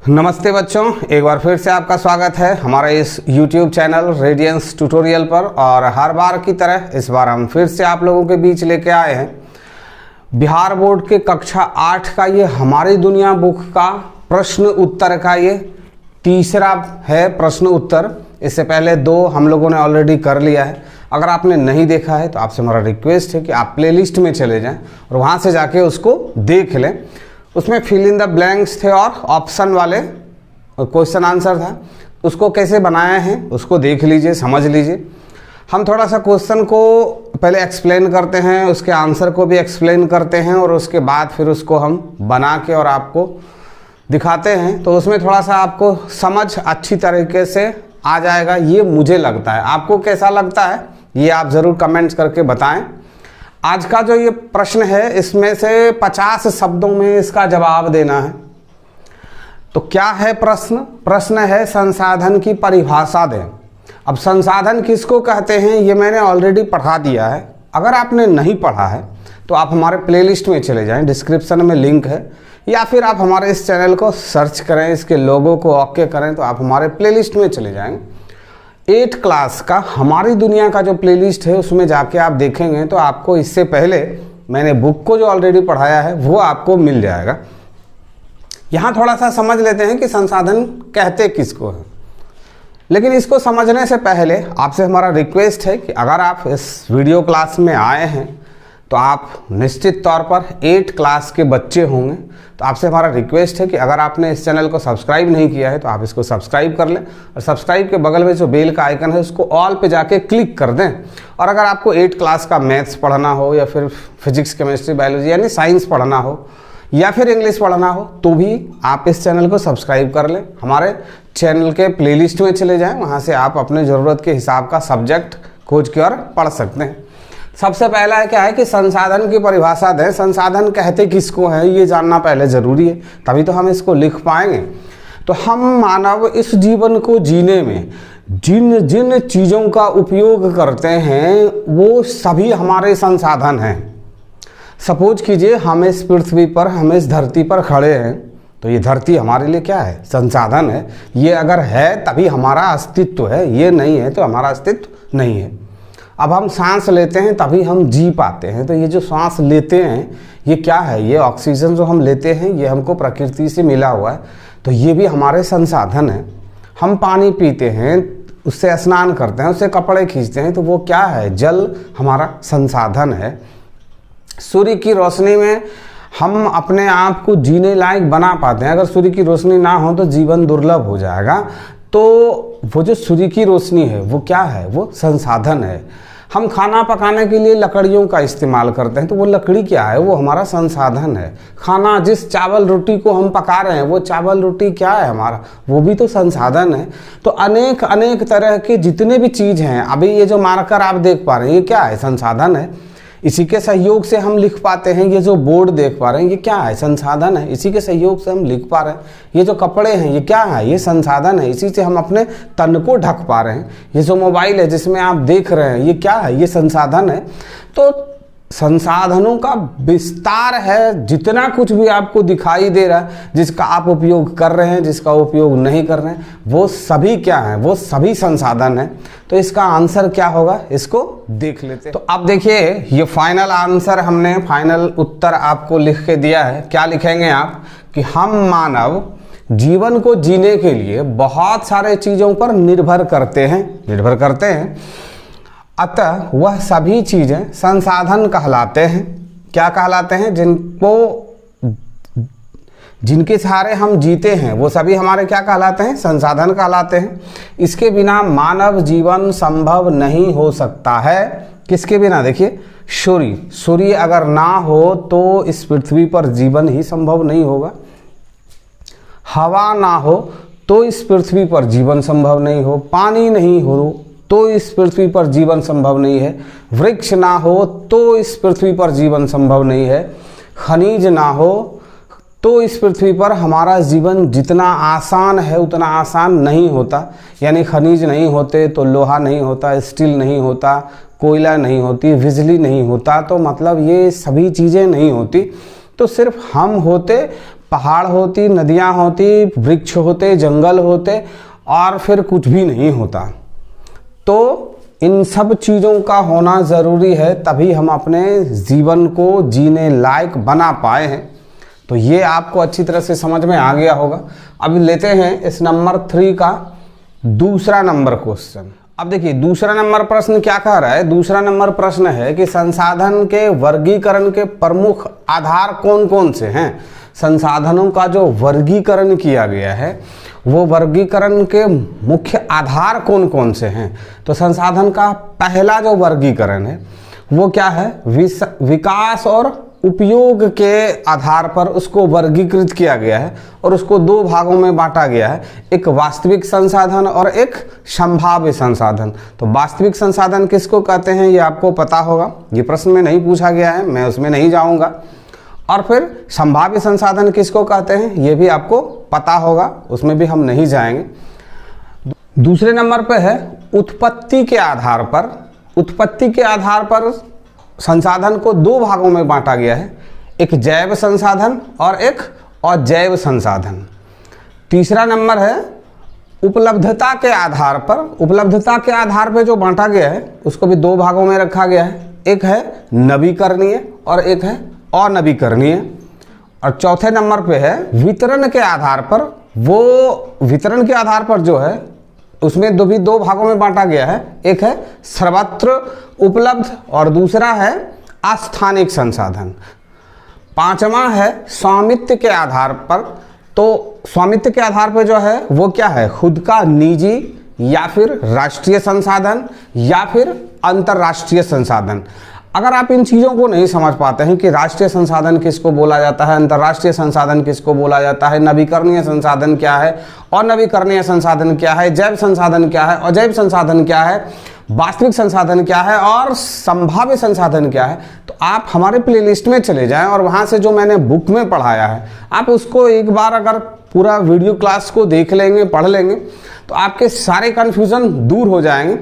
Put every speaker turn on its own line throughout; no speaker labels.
नमस्ते बच्चों, एक बार फिर से आपका स्वागत है हमारे इस YouTube चैनल रेडियंस ट्यूटोरियल पर। और हर बार की तरह इस बार हम फिर से आप लोगों के बीच लेके आए हैं बिहार बोर्ड के कक्षा 8 का ये हमारी दुनिया बुक का प्रश्न उत्तर का ये तीसरा है प्रश्न उत्तर। इससे पहले 2 हम लोगों ने ऑलरेडी कर लिया है। अगर आपने नहीं देखा है तो आपसे हमारा रिक्वेस्ट है कि आप प्लेलिस्ट में चले जाएं और वहाँ से जाके उसको देख लें। उसमें फिल इन द ब्लैंक्स थे और ऑप्शन वाले क्वेश्चन आंसर था। उसको कैसे बनाया है उसको देख लीजिए, समझ लीजिए। हम थोड़ा सा क्वेश्चन को पहले एक्सप्लेन करते हैं, उसके आंसर को भी एक्सप्लेन करते हैं और उसके बाद फिर उसको हम बना के और आपको दिखाते हैं। तो उसमें थोड़ा सा आपको समझ अच्छी तरीके से आ जाएगा, ये मुझे लगता है। आपको कैसा लगता है ये आप ज़रूर कमेंट्स करके बताएं। आज का जो ये प्रश्न है इसमें से 50 शब्दों में इसका जवाब देना है। तो क्या है प्रश्न? प्रश्न है संसाधन की परिभाषा दें। अब संसाधन किसको कहते हैं ये मैंने ऑलरेडी पढ़ा दिया है। अगर आपने नहीं पढ़ा है तो आप हमारे प्लेलिस्ट में चले जाएं, डिस्क्रिप्शन में लिंक है, या फिर आप हमारे इस चैनल को सर्च करें, इसके लोगों को ओके करें तो आप हमारे प्लेलिस्ट में चले जाएंगे। 8 क्लास का हमारी दुनिया का जो प्लेलिस्ट है उसमें जाके आप देखेंगे तो आपको इससे पहले मैंने बुक को जो ऑलरेडी पढ़ाया है वो आपको मिल जाएगा। यहाँ थोड़ा सा समझ लेते हैं कि संसाधन कहते किसको हैं। लेकिन इसको समझने से पहले आपसे हमारा रिक्वेस्ट है कि अगर आप इस वीडियो क्लास में आए हैं तो आप निश्चित तौर पर 8 क्लास के बच्चे होंगे। तो आपसे हमारा रिक्वेस्ट है कि अगर आपने इस चैनल को सब्सक्राइब नहीं किया है तो आप इसको सब्सक्राइब कर लें और सब्सक्राइब के बगल में जो बेल का आइकन है उसको ऑल पे जाके क्लिक कर दें। और अगर आपको 8 क्लास का मैथ्स पढ़ना हो या फिर फिजिक्स, केमिस्ट्री, बायोलॉजी यानी साइंस पढ़ना हो या फिर इंग्लिश पढ़ना हो तो भी आप इस चैनल को सब्सक्राइब कर लें। हमारे चैनल के प्लेलिस्ट में चले जाएँ, वहाँ से आप अपने ज़रूरत के हिसाब का सब्जेक्ट खोज के और पढ़ सकते हैं। सबसे पहला है क्या है कि संसाधन की परिभाषा दें। संसाधन कहते किसको हैं ये जानना पहले ज़रूरी है, तभी तो हम इसको लिख पाएंगे। तो हम मानव इस जीवन को जीने में जिन जिन चीज़ों का उपयोग करते हैं वो सभी हमारे संसाधन हैं। सपोज कीजिए हम इस पृथ्वी पर, हम इस धरती पर खड़े हैं तो ये धरती हमारे लिए क्या है? संसाधन है। ये अगर है तभी हमारा अस्तित्व है, ये नहीं है तो हमारा अस्तित्व नहीं है। अब हम सांस लेते हैं तभी हम जी पाते हैं। तो ये जो सांस लेते हैं ये क्या है? ये ऑक्सीजन जो हम लेते हैं ये हमको प्रकृति से मिला हुआ है, तो ये भी हमारे संसाधन है। हम पानी पीते हैं, उससे स्नान करते हैं, उससे कपड़े खींचते हैं, तो वो क्या है? जल हमारा संसाधन है। सूर्य की रोशनी में हम अपने आप को जीने लायक बना पाते हैं। अगर सूर्य की रोशनी ना हो तो जीवन दुर्लभ हो जाएगा। तो वो जो सूर्य की रोशनी है वो क्या है? वो संसाधन है। हम खाना पकाने के लिए लकड़ियों का इस्तेमाल करते हैं, तो वो लकड़ी क्या है? वो हमारा संसाधन है। खाना, जिस चावल रोटी को हम पका रहे हैं वो चावल रोटी क्या है? हमारा, वो भी तो संसाधन है। तो अनेक अनेक तरह के जितने भी चीज़ हैं, अभी ये जो मार्कर आप देख पा रहे हैं ये क्या है? संसाधन है। इसी के सहयोग से हम लिख पाते हैं। ये जो बोर्ड देख पा रहे हैं ये क्या है? संसाधन है। इसी के सहयोग से हम लिख पा रहे हैं। ये जो कपड़े हैं ये क्या है? ये संसाधन है। इसी से हम अपने तन को ढक पा रहे हैं। ये जो मोबाइल है जिसमें आप देख रहे हैं ये क्या है? ये संसाधन है। तो संसाधनों का विस्तार है। जितना कुछ भी आपको दिखाई दे रहा है, जिसका आप उपयोग कर रहे हैं, जिसका उपयोग नहीं कर रहे हैं, वो सभी क्या है? वो सभी संसाधन है। तो इसका आंसर क्या होगा इसको देख लेते हैं। तो अब देखिए ये फाइनल आंसर हमने, फाइनल उत्तर आपको लिख के दिया है। क्या लिखेंगे आप कि हम मानव जीवन को जीने के लिए बहुत सारे चीज़ों पर निर्भर करते हैं। अतः वह सभी चीज़ें संसाधन कहलाते हैं। क्या कहलाते हैं? जिनके सहारे हम जीते हैं वो सभी हमारे क्या कहलाते हैं? संसाधन कहलाते हैं। इसके बिना मानव जीवन संभव नहीं हो सकता है। किसके बिना? देखिए सूर्य अगर ना हो तो इस पृथ्वी पर जीवन ही संभव नहीं होगा। हवा ना हो तो इस पृथ्वी पर जीवन संभव नहीं हो। पानी नहीं हो तो इस पृथ्वी पर जीवन संभव नहीं है। वृक्ष ना हो तो इस पृथ्वी पर जीवन संभव नहीं है। खनिज ना हो तो इस पृथ्वी पर हमारा जीवन जितना आसान है उतना आसान नहीं होता। यानी खनिज नहीं होते तो लोहा नहीं होता, स्टील नहीं होता, कोयला नहीं होती, बिजली नहीं होता, तो मतलब ये सभी चीज़ें नहीं होती। तो सिर्फ हम होते पहाड़ होती, नदियाँ होती, वृक्ष होते, जंगल होते और फिर कुछ भी नहीं होता। तो इन सब चीज़ों का होना ज़रूरी है, तभी हम अपने जीवन को जीने लायक बना पाए हैं। तो ये आपको अच्छी तरह से समझ में आ गया होगा। अब लेते हैं इस नंबर 3 का दूसरा नंबर क्वेश्चन। अब देखिए दूसरा नंबर प्रश्न क्या कह रहा है। दूसरा नंबर प्रश्न है कि संसाधन के वर्गीकरण के प्रमुख आधार कौन कौन से हैं। संसाधनों का जो वर्गीकरण किया गया है वो वर्गीकरण के मुख्य आधार कौन कौन से हैं। तो संसाधन का पहला जो वर्गीकरण है वो क्या है, विकास और उपयोग के आधार पर उसको वर्गीकृत किया गया है और उसको 2 भागों में बांटा गया है, एक वास्तविक संसाधन और एक संभाव्य संसाधन। तो वास्तविक संसाधन किसको कहते हैं ये आपको पता होगा, ये प्रश्न में नहीं पूछा गया है, मैं उसमें नहीं जाऊंगा। और फिर संभाव्य संसाधन किसको कहते हैं ये भी आपको पता होगा, उसमें भी हम नहीं जाएंगे। दूसरे नंबर पे है उत्पत्ति के आधार पर। उत्पत्ति के आधार पर संसाधन को 2 भागों में बांटा गया है, एक जैव संसाधन और एक अजैव संसाधन। तीसरा नंबर है उपलब्धता के आधार पर। उपलब्धता के आधार पर जो बांटा गया है उसको भी 2 भागों में रखा गया है, एक है नवीकरणीय और एक है अनवीकरणीय। और चौथे नंबर पे है वितरण के आधार पर। वो वितरण के आधार पर जो है उसमें 2 भागों में बांटा गया है, एक है सर्वत्र उपलब्ध और दूसरा है अस्थानिक संसाधन। 5वां है स्वामित्व के आधार पर। तो स्वामित्व के आधार पर जो है वो क्या है, खुद का निजी या फिर राष्ट्रीय संसाधन या फिर अंतर्राष्ट्रीय संसाधन। अगर आप इन चीज़ों को नहीं समझ पाते हैं कि राष्ट्रीय संसाधन किसको बोला जाता है, अंतर्राष्ट्रीय संसाधन किसको बोला जाता है, नवीकरणीय संसाधन क्या है और नवीकरणीय संसाधन क्या है, जैव संसाधन क्या है, अजैव संसाधन क्या है, वास्तविक संसाधन क्या है और संभाव्य संसाधन क्या है, तो आप हमारे प्लेलिस्ट में चले जाएं और वहाँ से जो मैंने बुक में पढ़ाया है आप उसको एक बार अगर पूरा वीडियो क्लास को देख लेंगे, पढ़ लेंगे तो आपके सारे कन्फ्यूज़न दूर हो जाएंगे।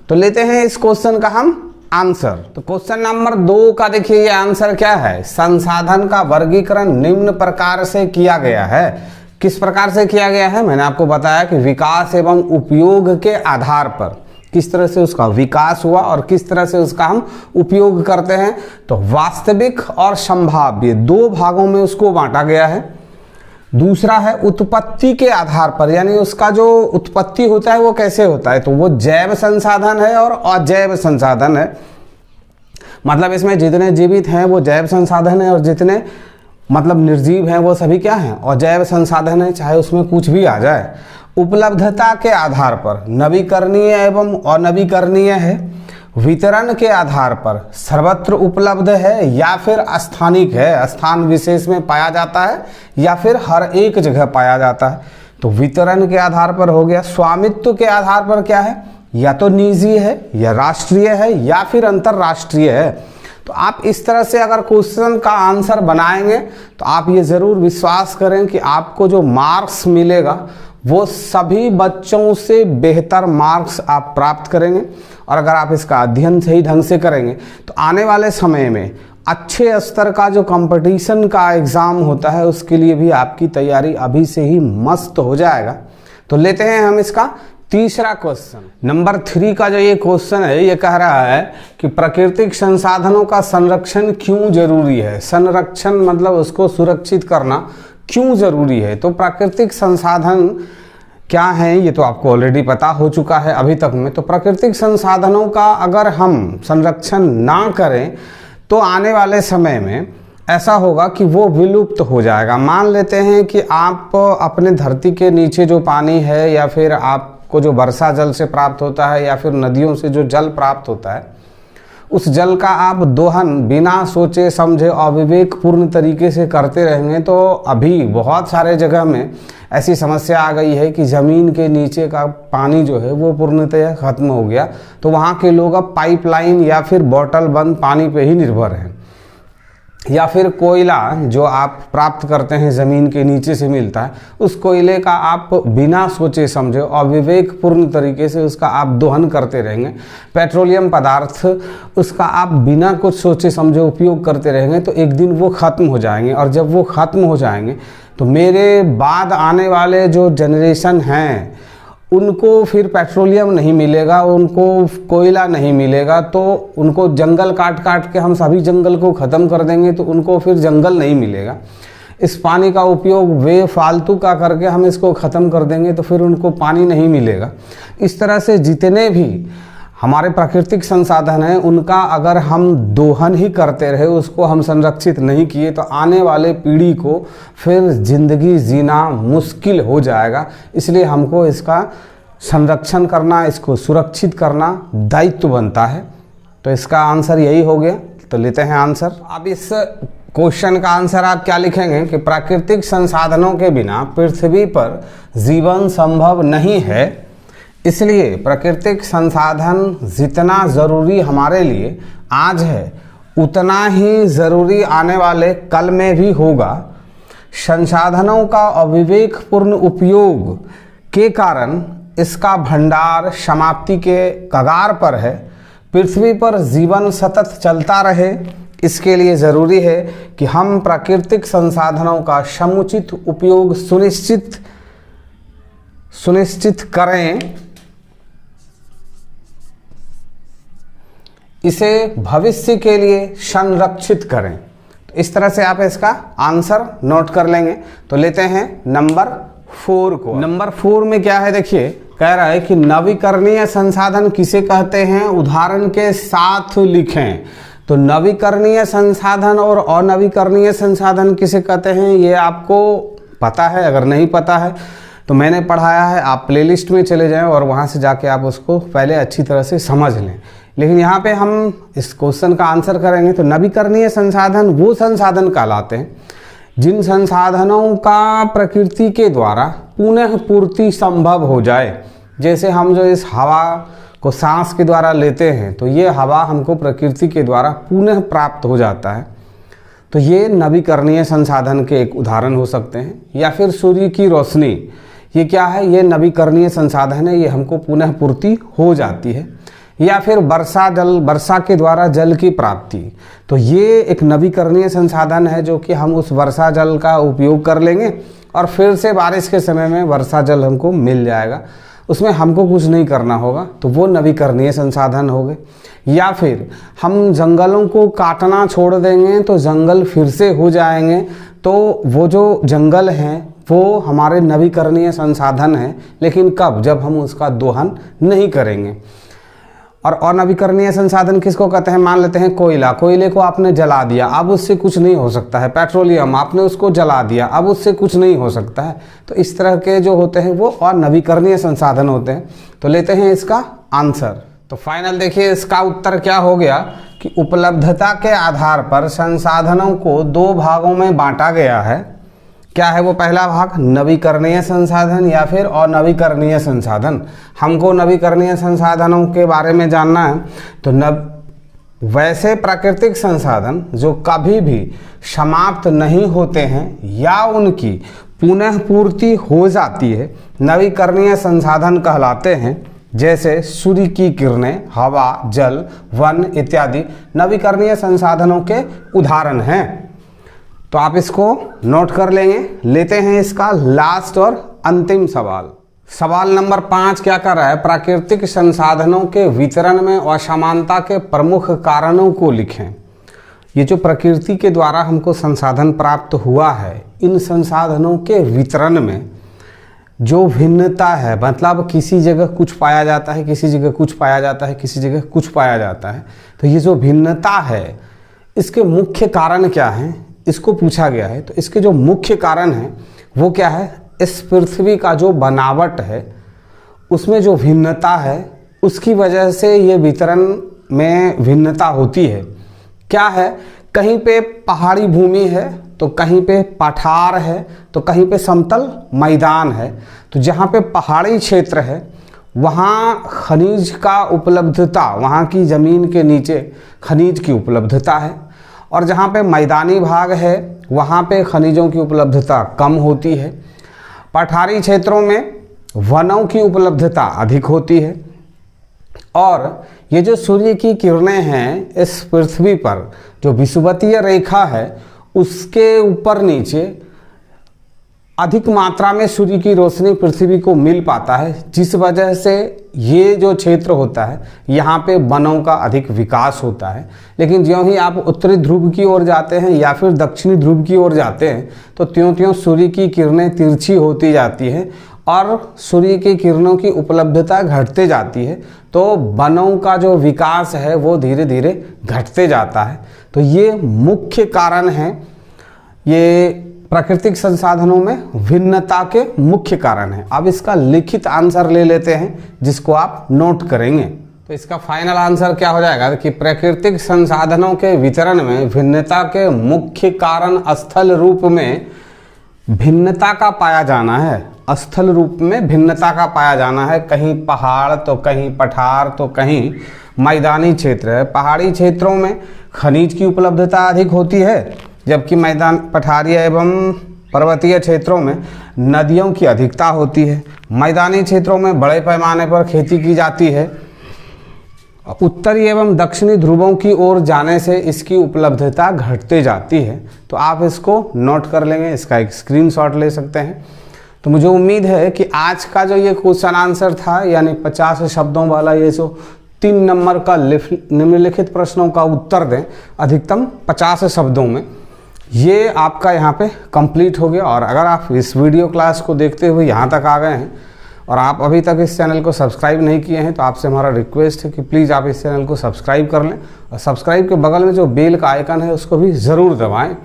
तो लेते हैं इस क्वेश्चन का हम आंसर। तो क्वेश्चन नंबर 2 का देखिए ये आंसर क्या है, संसाधन का वर्गीकरण निम्न प्रकार से किया गया है। किस प्रकार से किया गया है, मैंने आपको बताया कि विकास एवं उपयोग के आधार पर किस तरह से उसका विकास हुआ और किस तरह से उसका हम उपयोग करते हैं। तो वास्तविक और संभाव्य 2 भागों में उसको बांटा गया है। दूसरा है उत्पत्ति के आधार पर, यानी उसका जो उत्पत्ति होता है वो कैसे होता है, तो वो जैव संसाधन है और अजैव संसाधन है। मतलब इसमें जितने जीवित हैं वो जैव संसाधन है और जितने मतलब निर्जीव हैं वो सभी क्या हैं, अजैव संसाधन है, चाहे उसमें कुछ भी आ जाए। उपलब्धता के आधार पर नवीकरणीय एवं अनवीकरणीय है। वितरण के आधार पर सर्वत्र उपलब्ध है या फिर स्थानिक है, स्थान विशेष में पाया जाता है या फिर हर एक जगह पाया जाता है। तो वितरण के आधार पर हो गया। स्वामित्व के आधार पर क्या है, या तो निजी है या राष्ट्रीय है या फिर अंतर्राष्ट्रीय है। तो आप इस तरह से अगर क्वेश्चन का आंसर बनाएंगे तो आप ये ज़रूर विश्वास करें कि आपको जो मार्क्स मिलेगा वो सभी बच्चों से बेहतर मार्क्स आप प्राप्त करेंगे। और अगर आप इसका अध्ययन सही ढंग से करेंगे तो आने वाले समय में अच्छे स्तर का जो कंपटीशन का एग्ज़ाम होता है उसके लिए भी आपकी तैयारी अभी से ही मस्त हो जाएगा। तो लेते हैं हम इसका तीसरा क्वेश्चन। नंबर 3 का जो ये क्वेश्चन है ये कह रहा है कि प्राकृतिक संसाधनों का संरक्षण क्यों जरूरी है। संरक्षण मतलब उसको सुरक्षित करना क्यों जरूरी है। तो प्राकृतिक संसाधन क्या है ये तो आपको ऑलरेडी पता हो चुका है अभी तक में। तो प्राकृतिक संसाधनों का अगर हम संरक्षण ना करें तो आने वाले समय में ऐसा होगा कि वो विलुप्त हो जाएगा। मान लेते हैं कि आप अपने धरती के नीचे जो पानी है या फिर आपको जो वर्षा जल से प्राप्त होता है या फिर नदियों से जो जल प्राप्त होता है उस जल का आप दोहन बिना सोचे समझे अविवेकपूर्ण तरीके से करते रहेंगे तो अभी बहुत सारे जगह में ऐसी समस्या आ गई है कि ज़मीन के नीचे का पानी जो है वो पूर्णतः ख़त्म हो गया। तो वहाँ के लोग अब पाइपलाइन या फिर बोतल बंद पानी पे ही निर्भर हैं, या फिर कोयला जो आप प्राप्त करते हैं ज़मीन के नीचे से मिलता है उस कोयले का आप बिना सोचे समझे अविवेकपूर्ण तरीके से उसका आप दोहन करते रहेंगे। पेट्रोलियम पदार्थ उसका आप बिना कुछ सोचे समझे उपयोग करते रहेंगे तो एक दिन वो ख़त्म हो जाएंगे और जब वो ख़त्म हो जाएंगे तो मेरे बाद आने वाले जो जनरेशन हैं उनको फिर पेट्रोलियम नहीं मिलेगा, उनको कोयला नहीं मिलेगा, तो उनको जंगल काट काट के हम सभी जंगल को ख़त्म कर देंगे तो उनको फिर जंगल नहीं मिलेगा। इस पानी का उपयोग बेफालतू का करके हम इसको ख़त्म कर देंगे तो फिर उनको पानी नहीं मिलेगा। इस तरह से जितने भी हमारे प्राकृतिक संसाधन हैं उनका अगर हम दोहन ही करते रहे, उसको हम संरक्षित नहीं किए तो आने वाले पीढ़ी को फिर ज़िंदगी जीना मुश्किल हो जाएगा। इसलिए हमको इसका संरक्षण करना, इसको सुरक्षित करना दायित्व बनता है। तो इसका आंसर यही हो गया। तो लेते हैं आंसर। अब इस क्वेश्चन का आंसर आप क्या लिखेंगे कि प्राकृतिक संसाधनों के बिना पृथ्वी पर जीवन संभव नहीं है, इसलिए प्राकृतिक संसाधन जितना ज़रूरी हमारे लिए आज है उतना ही ज़रूरी आने वाले कल में भी होगा। संसाधनों का अविवेकपूर्ण उपयोग के कारण इसका भंडार समाप्ति के कगार पर है। पृथ्वी पर जीवन सतत चलता रहे, इसके लिए ज़रूरी है कि हम प्राकृतिक संसाधनों का समुचित उपयोग सुनिश्चित करें, इसे भविष्य के लिए संरक्षित करें। तो इस तरह से आप इसका आंसर नोट कर लेंगे। तो लेते हैं नंबर 4 को। नंबर 4 में क्या है, देखिए कह रहा है कि नवीकरणीय संसाधन किसे कहते हैं, उदाहरण के साथ लिखें। तो नवीकरणीय संसाधन और अनवीकरणीय संसाधन किसे कहते हैं ये आपको पता है। अगर नहीं पता है तो मैंने पढ़ाया है, आप प्लेलिस्ट में चले जाएं और वहां से जाके आप उसको पहले अच्छी तरह से समझ लें। लेकिन यहाँ पे हम इस क्वेश्चन का आंसर करेंगे तो नवीकरणीय संसाधन वो संसाधन कहलाते हैं जिन संसाधनों का प्रकृति के द्वारा पुनः पूर्ति संभव हो जाए। जैसे हम जो इस हवा को सांस के द्वारा लेते हैं तो ये हवा हमको प्रकृति के द्वारा पुनः प्राप्त हो जाता है। तो ये नवीकरणीय संसाधन के एक उदाहरण हो सकते हैं। या फिर सूर्य की रोशनी, ये क्या है, ये नवीकरणीय संसाधन है, ये हमको पुनः पूर्ति हो जाती है। या फिर वर्षा के द्वारा जल की प्राप्ति, तो ये एक नवीकरणीय संसाधन है जो कि हम उस वर्षा जल का उपयोग कर लेंगे और फिर से बारिश के समय में वर्षा जल हमको मिल जाएगा, उसमें हमको कुछ नहीं करना होगा। तो वो नवीकरणीय संसाधन हो गए। या फिर हम जंगलों को काटना छोड़ देंगे तो जंगल फिर से हो जाएंगे, तो वो जो जंगल हैं वो हमारे नवीकरणीय संसाधन हैं। लेकिन कब, जब हम उसका दोहन नहीं करेंगे। और अनवीकरणीय संसाधन किसको कहते हैं, मान लेते हैं कोयला, कोयले को आपने जला दिया, अब उससे कुछ नहीं हो सकता है। पेट्रोलियम, आपने उसको जला दिया, अब उससे कुछ नहीं हो सकता है। तो इस तरह के जो होते हैं वो अनवीकरणीय संसाधन होते हैं। तो लेते हैं इसका आंसर। तो फाइनल देखिए इसका उत्तर क्या हो गया कि उपलब्धता के आधार पर संसाधनों को 2 भागों में बांटा गया है। क्या है वो पहला भाग, नवीकरणीय संसाधन या फिर अनवीकरणीय संसाधन। हमको नवीकरणीय संसाधनों के बारे में जानना है। तो वैसे प्राकृतिक संसाधन जो कभी भी समाप्त नहीं होते हैं या उनकी पुनः पूर्ति हो जाती है, नवीकरणीय संसाधन कहलाते हैं। जैसे सूर्य की किरणें, हवा, जल, वन इत्यादि नवीकरणीय संसाधनों के उदाहरण हैं। तो आप इसको नोट कर लेंगे। लेते हैं इसका लास्ट और अंतिम सवाल। सवाल नंबर 5 क्या कर रहा है, प्राकृतिक संसाधनों के वितरण में असमानता के प्रमुख कारणों को लिखें। ये जो प्रकृति के द्वारा हमको संसाधन प्राप्त हुआ है, इन संसाधनों के वितरण में जो भिन्नता है, मतलब किसी जगह कुछ पाया जाता है, किसी जगह कुछ पाया जाता है, किसी जगह कुछ पाया जाता है। तो ये जो भिन्नता है इसके मुख्य कारण क्या हैं, इसको पूछा गया है। तो इसके जो मुख्य कारण है वो क्या है, इस पृथ्वी का जो बनावट है उसमें जो भिन्नता है उसकी वजह से ये वितरण में भिन्नता होती है। क्या है, कहीं पे पहाड़ी भूमि है तो कहीं पे पठार है तो कहीं पे समतल मैदान है। तो जहाँ पे पहाड़ी क्षेत्र है वहाँ खनिज का उपलब्धता, वहाँ की ज़मीन के नीचे खनिज की उपलब्धता है। और जहाँ पे मैदानी भाग है वहाँ पे खनिजों की उपलब्धता कम होती है। पठारी क्षेत्रों में वनों की उपलब्धता अधिक होती है। और ये जो सूर्य की किरणें हैं इस पृथ्वी पर, जो विषुवतीय रेखा है उसके ऊपर नीचे अधिक मात्रा में सूर्य की रोशनी पृथ्वी को मिल पाता है, जिस वजह से ये जो क्षेत्र होता है यहाँ पे वनों का अधिक विकास होता है। लेकिन ज्यों ही आप उत्तरी ध्रुव की ओर जाते हैं या फिर दक्षिणी ध्रुव की ओर जाते हैं तो त्यों त्यों सूर्य की किरणें तिरछी होती जाती है और सूर्य की किरणों की उपलब्धता घटते जाती है, तो वनों का जो विकास है वो धीरे धीरे घटते जाता है। तो ये मुख्य कारण है, ये प्राकृतिक संसाधनों में भिन्नता के मुख्य कारण है। अब इसका लिखित आंसर ले लेते हैं जिसको आप नोट करेंगे। तो इसका फाइनल आंसर क्या हो जाएगा कि प्राकृतिक संसाधनों के वितरण में भिन्नता के मुख्य कारण स्थल रूप में भिन्नता का पाया जाना है। स्थल रूप में भिन्नता का पाया जाना है, कहीं पहाड़ तो कहीं पठार तो कहीं मैदानी क्षेत्र है। पहाड़ी क्षेत्रों में खनिज की उपलब्धता अधिक होती है, जबकि मैदान पठारीय एवं पर्वतीय क्षेत्रों में नदियों की अधिकता होती है। मैदानी क्षेत्रों में बड़े पैमाने पर खेती की जाती है। उत्तरी एवं दक्षिणी ध्रुवों की ओर जाने से इसकी उपलब्धता घटते जाती है। तो आप इसको नोट कर लेंगे, इसका एक स्क्रीनशॉट ले सकते हैं। तो मुझे उम्मीद है कि आज का जो ये क्वेश्चन आंसर था, यानी 50 शब्दों वाला ये जो 3 नंबर का निम्नलिखित प्रश्नों का उत्तर दें अधिकतम 50 शब्दों में, ये आपका यहाँ पे कंप्लीट हो गया। और अगर आप इस वीडियो क्लास को देखते हुए यहाँ तक आ गए हैं और आप अभी तक इस चैनल को सब्सक्राइब नहीं किए हैं, तो आपसे हमारा रिक्वेस्ट है कि प्लीज़ आप इस चैनल को सब्सक्राइब कर लें और सब्सक्राइब के बगल में जो बेल का आइकन है उसको भी ज़रूर दबाएं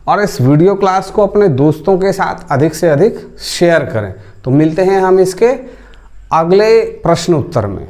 और इस वीडियो क्लास को अपने दोस्तों के साथ अधिक से अधिक शेयर करें। तो मिलते हैं हम इसके अगले प्रश्न उत्तर में।